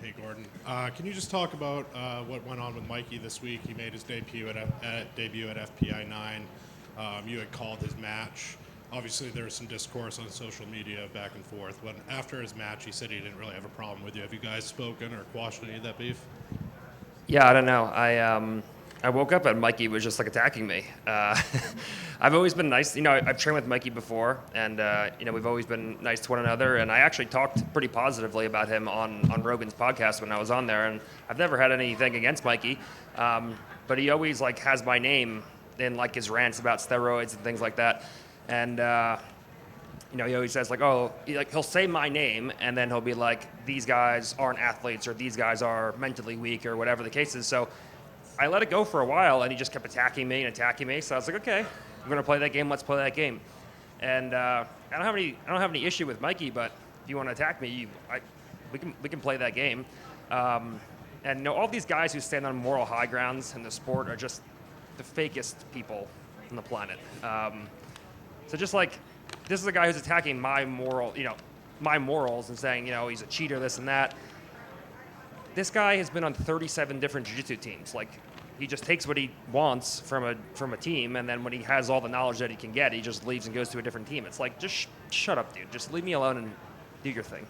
Hey, Gordon. Can you just talk about what went on with Mikey this week? He made his debut at FPI 9. You had called his match. Obviously, there was some discourse on social media back and forth. When after his match, he said he didn't really have a problem with you. Have you guys spoken or quashed any of that beef? Yeah, I don't know. I woke up and Mikey was just like attacking me. I've always been nice. I've trained with Mikey before, and we've always been nice to one another. And I actually talked pretty positively about him on Rogan's podcast when I was on there. And I've never had anything against Mikey, but he always like has my name in like his rants about steroids and things like that. And he always says like, he'll say my name, and then he'll be like, these guys aren't athletes, or these guys are mentally weak, or whatever the case is. So I let it go for a while, and he just kept attacking me. So I was like, okay, we're gonna play that game. Let's play that game. And I don't have any issue with Mikey, but if you want to attack me, we can play that game. And all these guys who stand on moral high grounds in the sport are just the fakest people on the planet. So just like, this is a guy who's attacking my morals and saying, he's a cheater, this and that. This guy has been on 37 different jiu-jitsu teams. Like, he just takes what he wants from a team, and then when he has all the knowledge that he can get, he just leaves and goes to a different team. It's like, just shut up, dude. Just leave me alone and do your thing.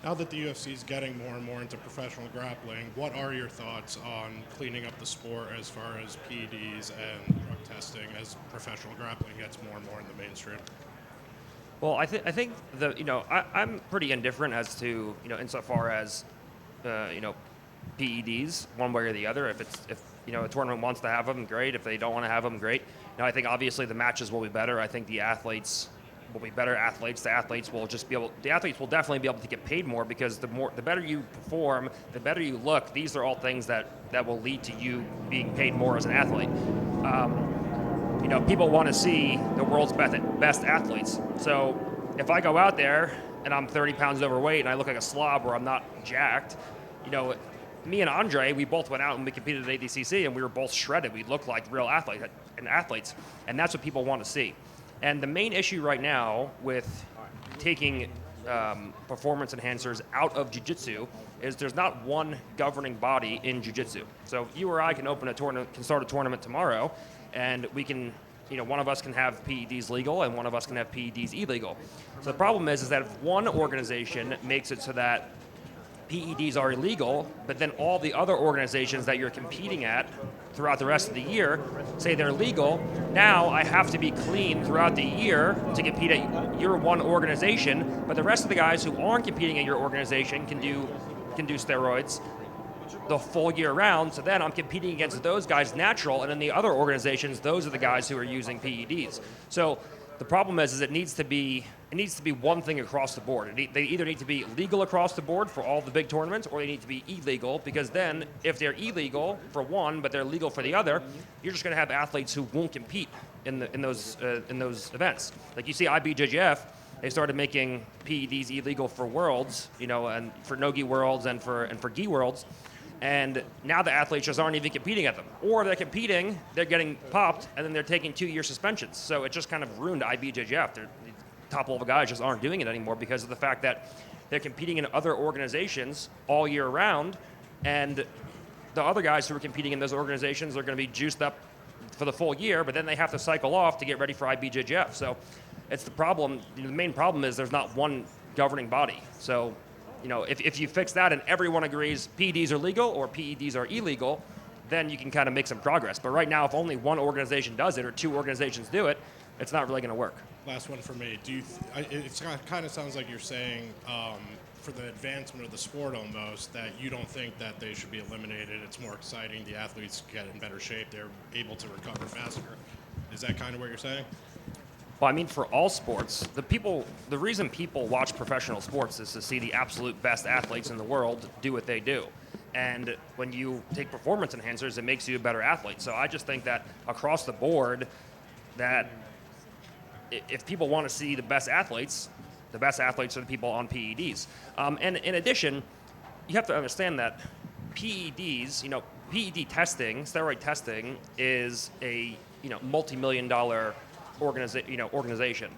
Now that the UFC is getting more and more into professional grappling, what are your thoughts on cleaning up the sport as far as PEDs and drug testing as professional grappling gets more and more in the mainstream? Well, I think I'm pretty indifferent as to insofar as PEDs one way or the other. If a tournament wants to have them, great. If they don't want to have them, great. I think obviously the matches will be better. I think the athletes will be better athletes. The athletes will definitely be able to get paid more, because the better you perform, the better you look. These are all things that will lead to you being paid more as an athlete. People want to see the world's best athletes. So if I go out there and I'm 30 pounds overweight and I look like a slob, or I'm not jacked, me and Andre, we both went out and we competed at ADCC, and we were both shredded. We looked like real athletes, and that's what people want to see. And the main issue right now with taking performance enhancers out of jiu-jitsu is there's not one governing body in jiu-jitsu. So you or I can start a tournament tomorrow, and we can, one of us can have PEDs legal and one of us can have PEDs illegal. So the problem is that if one organization makes it so that PEDs are illegal, but then all the other organizations that you're competing at throughout the rest of the year say they're legal, now I have to be clean throughout the year to compete at your one organization, but the rest of the guys who aren't competing at your organization can do steroids the full year round. So then I'm competing against those guys natural, and in the other organizations, those are the guys who are using PEDs. So the problem is it needs to be one thing across the board. They either need to be legal across the board for all the big tournaments, or they need to be illegal, because then if they're illegal for one but they're legal for the other, you're just going to have athletes who won't compete in those events. Like you see IBJJF, they started making PEDs illegal for worlds, and for no-gi worlds and for gi worlds. And now the athletes just aren't even competing at them. Or they're competing, they're getting popped, and then they're taking 2-year suspensions. So it just kind of ruined IBJJF. The top-level guys just aren't doing it anymore because of the fact that they're competing in other organizations all year round, and the other guys who are competing in those organizations are going to be juiced up for the full year, but then they have to cycle off to get ready for IBJJF. So it's the problem. The main problem is there's not one governing body. So if you fix that and everyone agrees PEDs are legal or PEDs are illegal, then you can kind of make some progress. But right now, if only one organization does it or two organizations do it, it's not really going to work. Last one for me. It kind of sounds like you're saying for the advancement of the sport almost, that you don't think that they should be eliminated. It's more exciting. The athletes get in better shape. They're able to recover faster. Is that kind of what you're saying? Well, I mean, for all sports, the reason people watch professional sports is to see the absolute best athletes in the world do what they do. And when you take performance enhancers, it makes you a better athlete. So I just think that across the board, that if people want to see the best athletes are the people on PEDs. And in addition, you have to understand that PEDs, PED testing, steroid testing, is a multi-million-dollar organization.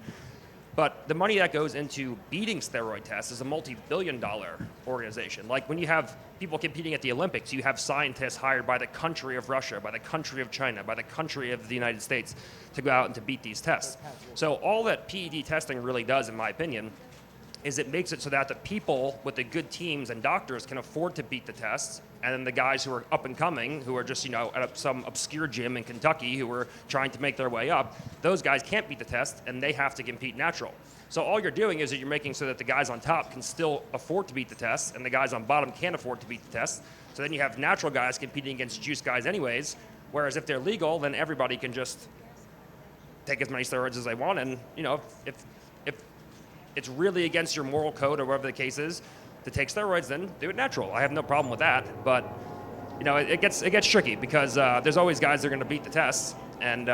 But the money that goes into beating steroid tests is a multi-billion-dollar organization. Like when you have people competing at the Olympics, you have scientists hired by the country of Russia, by the country of China, by the country of the United States to go out and to beat these tests. So all that PED testing really does, in my opinion, is it makes it so that the people with the good teams and doctors can afford to beat the tests, and then the guys who are up and coming, who are just, at some obscure gym in Kentucky who are trying to make their way up, those guys can't beat the test, and they have to compete natural. So all you're doing is that you're making so that the guys on top can still afford to beat the test, and the guys on bottom can't afford to beat the test. So then you have natural guys competing against juice guys anyways, whereas if they're legal, then everybody can just take as many steroids as they want, and if it's really against your moral code or whatever the case is to take steroids, then do it natural. I have no problem with that, but it gets tricky because there's always guys that are going to beat the tests, and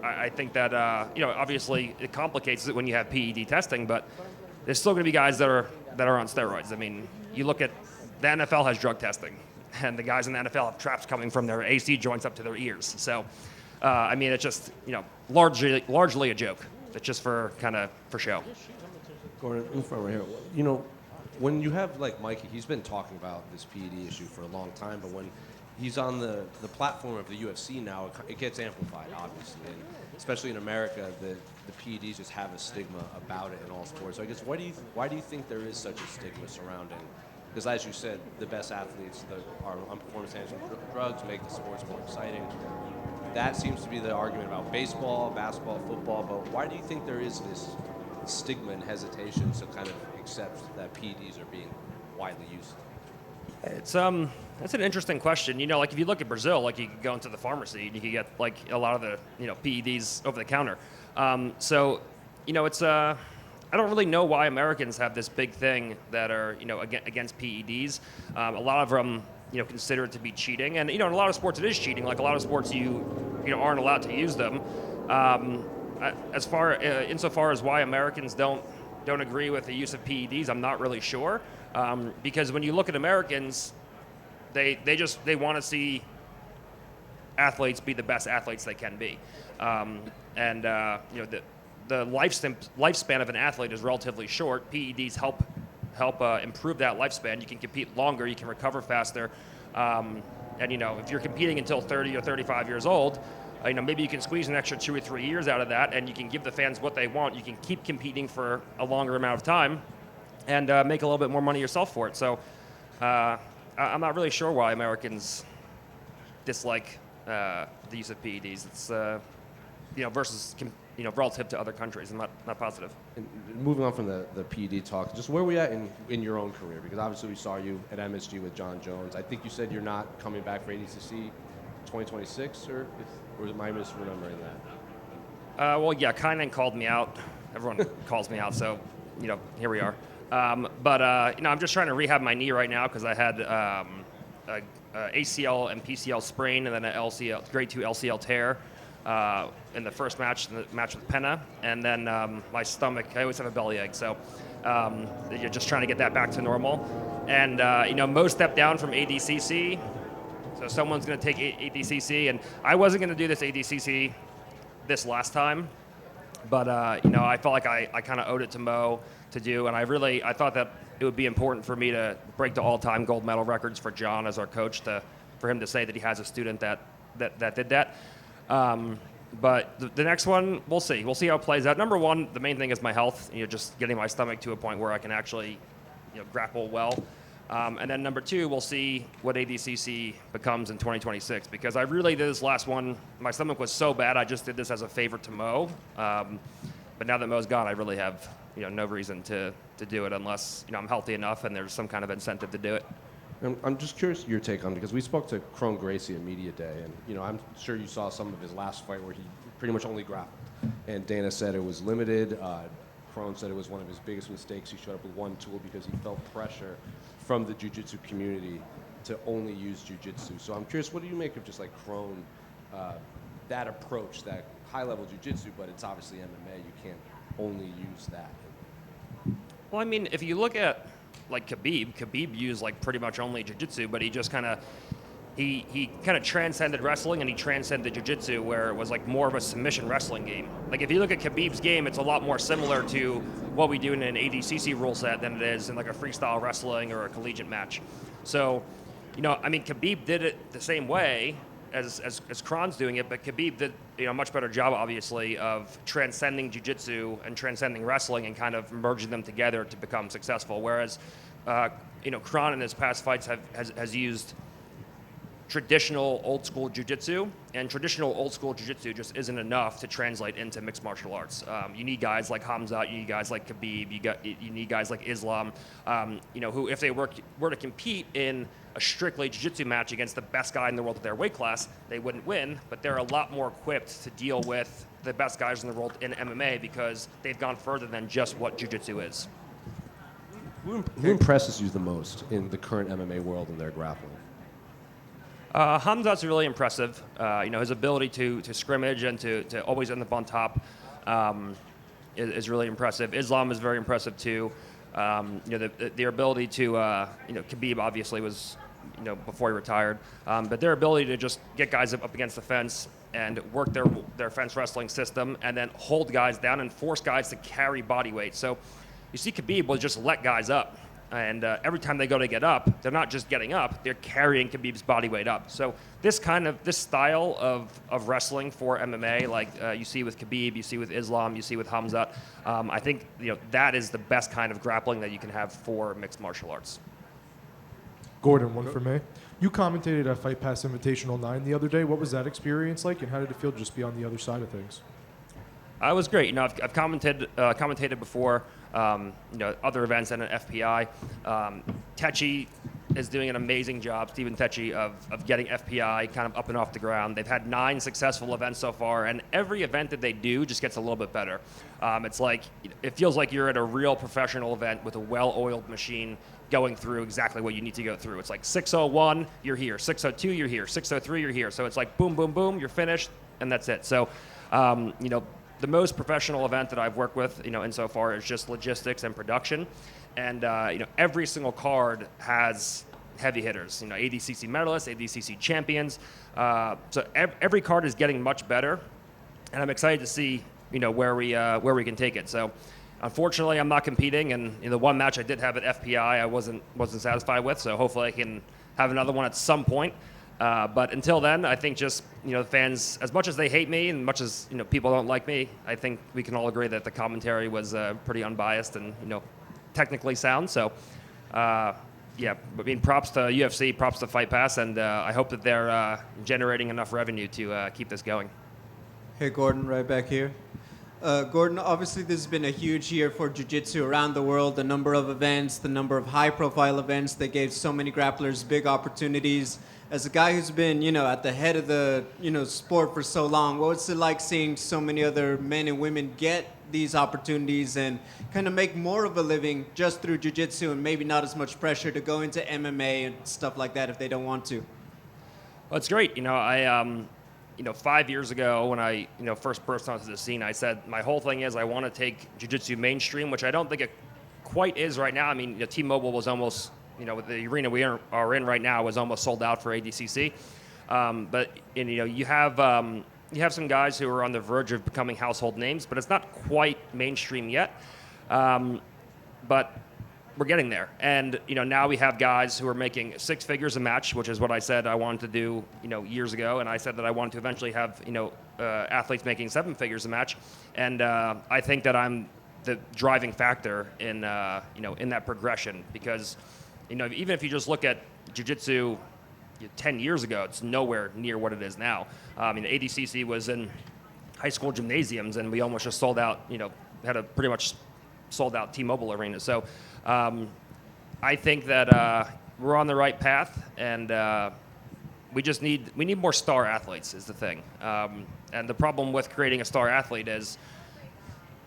I think that obviously it complicates it when you have PED testing, but there's still going to be guys that are on steroids. I mean, you look at the NFL has drug testing, and the guys in the NFL have traps coming from their AC joints up to their ears. So, it's just largely a joke. It's just for show. Gordon, in front right here. When you have like Mikey, he's been talking about this PED issue for a long time, but when he's on the platform of the UFC now, it gets amplified, obviously, and especially in America, the PEDs just have a stigma about it in all sports. So I guess why do you think there is such a stigma surrounding? Because as you said, the best athletes are on performance-enhancing drugs make the sports more exciting. That seems to be the argument about baseball, basketball, football, but why do you think there is this stigma and hesitation to kind of accept that PEDs are being widely used? That's an interesting question. Like if you look at Brazil, like you could go into the pharmacy and you could get like a lot of the PEDs over the counter. It's I don't really know why Americans have this big thing that are against PEDs. A lot of them consider it to be cheating, and in a lot of sports it is cheating. Like a lot of sports you aren't allowed to use them. Insofar as why Americans don't agree with the use of PEDs, I'm not really sure. Because when you look at Americans, they want to see athletes be the best athletes they can be, the lifespan of an athlete is relatively short. PEDs help improve that lifespan. You can compete longer, you can recover faster, and if you're competing until 30 or 35 years old, maybe you can squeeze an extra 2 or 3 years out of that, and you can give the fans what they want. You can keep competing for a longer amount of time, and make a little bit more money yourself for it. So I'm not really sure why Americans dislike the use of PEDs. It's versus relative to other countries. I'm not positive. And moving on from the PED talk, just where are we at in your own career? Because obviously we saw you at MSG with John Jones. I think you said you're not coming back for ADCC 2026, or am I misremembering that? Well, yeah, Kynan called me out. Everyone calls me out, so here we are. But I'm just trying to rehab my knee right now because I had a ACL and PCL sprain, and then an LCL, grade 2 LCL tear in the first match, the match with Penna, and then my stomach. I always have a bellyache, so you're just trying to get that back to normal. And Mo stepped down from ADCC, so someone's going to take ADCC, and I wasn't going to do this ADCC this last time, but I felt like I kind of owed it to Mo to do, and I thought that it would be important for me to break the all-time gold medal records for John as our coach, for him to say that he has a student that did that. But the next one, we'll see. We'll see how it plays out. Number one, the main thing is my health. Just getting my stomach to a point where I can actually, grapple well. And then number two, we'll see what ADCC becomes in 2026. Because I really did this last one. My stomach was so bad, I just did this as a favor to Mo. But now that Mo's gone, I really have, no reason to do it unless, I'm healthy enough and there's some kind of incentive to do it. I'm just curious your take on it, because we spoke to Crone Gracie at Media Day, and I'm sure you saw some of his last fight where he pretty much only grappled. And Dana said it was limited. Crone said it was one of his biggest mistakes. He showed up with one tool because he felt pressure from the jiu-jitsu community to only use jiu-jitsu. So I'm curious, what do you make of just like Crone, that approach, that high-level jiu-jitsu, but it's obviously MMA. You can't only use that. Well, if you look at like Khabib used like pretty much only jiu-jitsu, but he he kind of transcended wrestling and he transcended jiu-jitsu, where it was like more of a submission wrestling game. Like if you look at Khabib's game, it's a lot more similar to what we do in an ADCC rule set than it is in like a freestyle wrestling or a collegiate match. So, I mean, Khabib did it the same way as Kron's doing it, but Khabib did a much better job, obviously, of transcending jiu-jitsu and transcending wrestling and kind of merging them together to become successful. Whereas, Kron in his past fights has used traditional old school jiu-jitsu, and traditional old school jiu-jitsu just isn't enough to translate into mixed martial arts. You need guys like Hamza, you need guys like Khabib, you need guys like Islam, who if they were to compete in a strictly jiu-jitsu match against the best guy in the world at their weight class, they wouldn't win, but they're a lot more equipped to deal with the best guys in the world in MMA because they've gone further than just what jiu-jitsu is. Who impresses you the most in the current MMA world in their grappling? Hamza's really impressive. His ability to scrimmage and to always end up on top is really impressive. Islam is very impressive too. Their ability to, Khabib obviously was, before he retired, but their ability to just get guys up against the fence and work their fence wrestling system and then hold guys down and force guys to carry body weight. So you see Khabib will just let guys up. And every time they go to get up, they're not just getting up, they're carrying Khabib's body weight up. So this style of wrestling for MMA, like you see with Khabib, you see with Islam, you see with Hamzat, I think that is the best kind of grappling that you can have for mixed martial arts. Gordon, one for me. You commentated at Fight Pass Invitational 9 the other day. What was that experience like, and how did it feel to just be on the other side of things? It was great. I've commentated before, other events and an FPI. Techi is doing an amazing job, Stephen Techi, of getting FPI kind of up and off the ground. They've had 9 successful events so far, and every event that they do just gets a little bit better. It's like, it feels like you're at a real professional event with a well-oiled machine going through exactly what you need to go through. It's like 601, you're here. 602, you're here. 603, you're here. So it's like boom, boom, boom, you're finished, and that's it. So, the most professional event that I've worked with, insofar as just logistics and production. And, every single card has heavy hitters, ADCC medalists, ADCC champions. So every card is getting much better. And I'm excited to see, where we can take it. So unfortunately, I'm not competing. And the one match I did have at FPI, I wasn't satisfied with. So hopefully I can have another one at some point. But until then, I think just, fans, as much as they hate me and much as, people don't like me, I think we can all agree that the commentary was pretty unbiased and, technically sound. So, props to UFC, props to Fight Pass, and I hope that they're generating enough revenue to keep this going. Hey, Gordon, right back here. Gordon, obviously this has been a huge year for Jiu-Jitsu around the world. The number of events, the number of high-profile events that gave so many grapplers big opportunities. As a guy who's been, at the head of the, sport for so long, what's it like seeing so many other men and women get these opportunities and kind of make more of a living just through Jiu-Jitsu and maybe not as much pressure to go into MMA and stuff like that if they don't want to? Well, it's great. 5 years ago when I, first burst onto the scene, I said my whole thing is I want to take Jiu-Jitsu mainstream, which I don't think it quite is right now. I mean, T-Mobile was almost, the arena we are in right now was almost sold out for ADCC. But you have some guys who are on the verge of becoming household names, but it's not quite mainstream yet. But we're getting there. And, now we have guys who are making 6 figures a match, which is what I said I wanted to do, years ago. And I said that I wanted to eventually have, athletes making 7 figures a match. And I think that I'm the driving factor in, in that progression because, even if you just look at Jiu-Jitsu 10 years ago, it's nowhere near what it is now. ADCC was in high school gymnasiums, and we almost just sold out, had a pretty much sold out T-Mobile arena. So I think that we're on the right path, and we need more star athletes is the thing. And the problem with creating a star athlete is,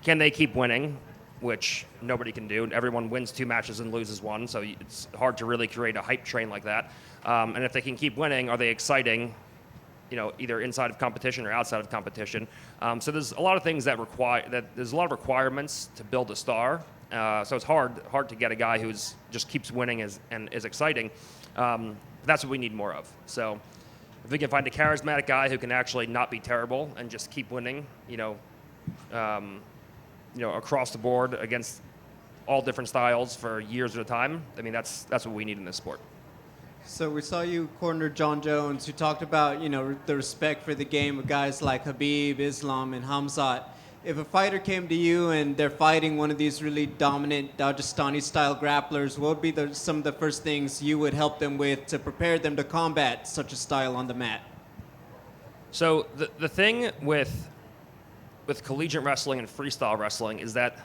can they keep winning? Which nobody can do. Everyone wins 2 matches and loses 1, so it's hard to really create a hype train like that. And if they can keep winning, are they exciting, either inside of competition or outside of competition? So there's a lot of things there's a lot of requirements to build a star. So it's hard to get a guy who's just keeps winning and is exciting. But that's what we need more of. So if we can find a charismatic guy who can actually not be terrible and just keep winning, across the board against all different styles for years at a time, I mean, that's what we need in this sport. So we saw you corner John Jones, who talked about, the respect for the game of guys like Khabib, Islam, and Hamzat. If a fighter came to you and they're fighting one of these really dominant Dagestani-style grapplers, what would be some of the first things you would help them with to prepare them to combat such a style on the mat? So the thing with collegiate wrestling and freestyle wrestling is that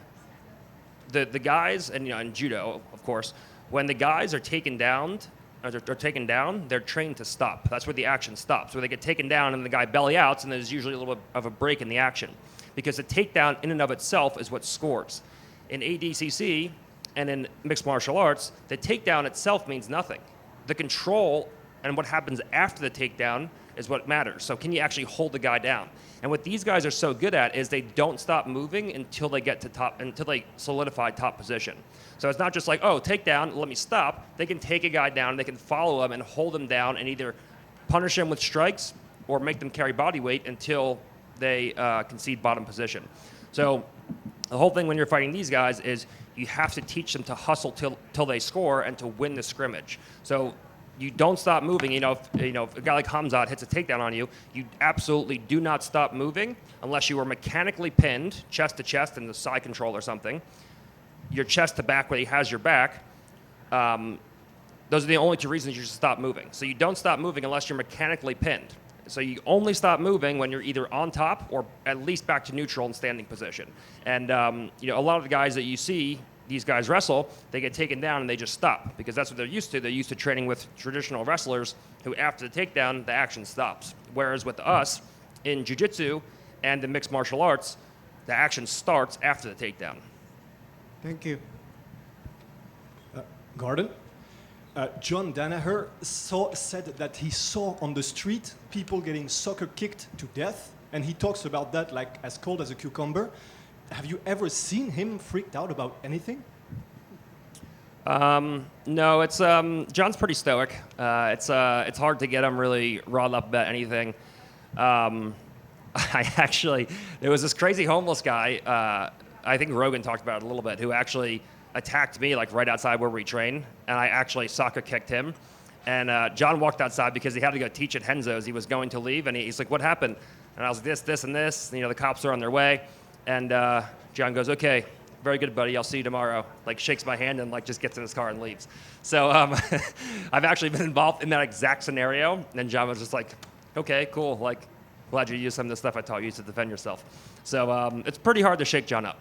the guys, and in judo, of course, when the guys are taken down, they're trained to stop. That's where the action stops, where they get taken down and the guy belly outs, and there's usually a little bit of a break in the action. Because the takedown in and of itself is what scores. In ADCC and in mixed martial arts, the takedown itself means nothing. The control and what happens after the takedown is what matters. So can you actually hold the guy down? And what these guys are so good at is they don't stop moving until they get to top, until they solidify top position. So it's not just like, oh, takedown, let me stop. They can take a guy down, they can follow him and hold him down and either punish him with strikes or make them carry body weight until they concede bottom position. So the whole thing when you're fighting these guys is you have to teach them to hustle till they score and to win the scrimmage. So you don't stop moving. If a guy like Hamzat hits a takedown on you, you absolutely do not stop moving unless you are mechanically pinned, chest to chest in the side control or something. Your chest to back where he has your back. Those are the only two reasons you should stop moving. So you don't stop moving unless you're mechanically pinned. So you only stop moving when you're either on top or at least back to neutral and standing position. And a lot of the guys that you see, these guys wrestle, they get taken down and they just stop because that's what they're used to. They're used to training with traditional wrestlers who after the takedown, the action stops. Whereas with us, in Jiu-Jitsu and in mixed martial arts, the action starts after the takedown. Thank you. Gordon? John Danaher said that he saw on the street people getting soccer kicked to death, and he talks about that like as cold as a cucumber. Have you ever seen him freaked out about anything? No, it's John's pretty stoic. It's hard to get him really riled up about anything. There was this crazy homeless guy. I think Rogan talked about it a little bit, who actually attacked me like right outside where we train, and I actually soccer kicked him. And John walked outside because he had to go teach at Henzo's. He was going to leave, and he's like, "What happened?" And I was like, this, and this. The cops are on their way. And John goes, "Okay, very good, buddy. I'll see you tomorrow." Like shakes my hand and like just gets in his car and leaves. So I've actually been involved in that exact scenario. And John was just like, "Okay, cool. Like, glad you used some of the stuff I taught you to defend yourself." So it's pretty hard to shake John up.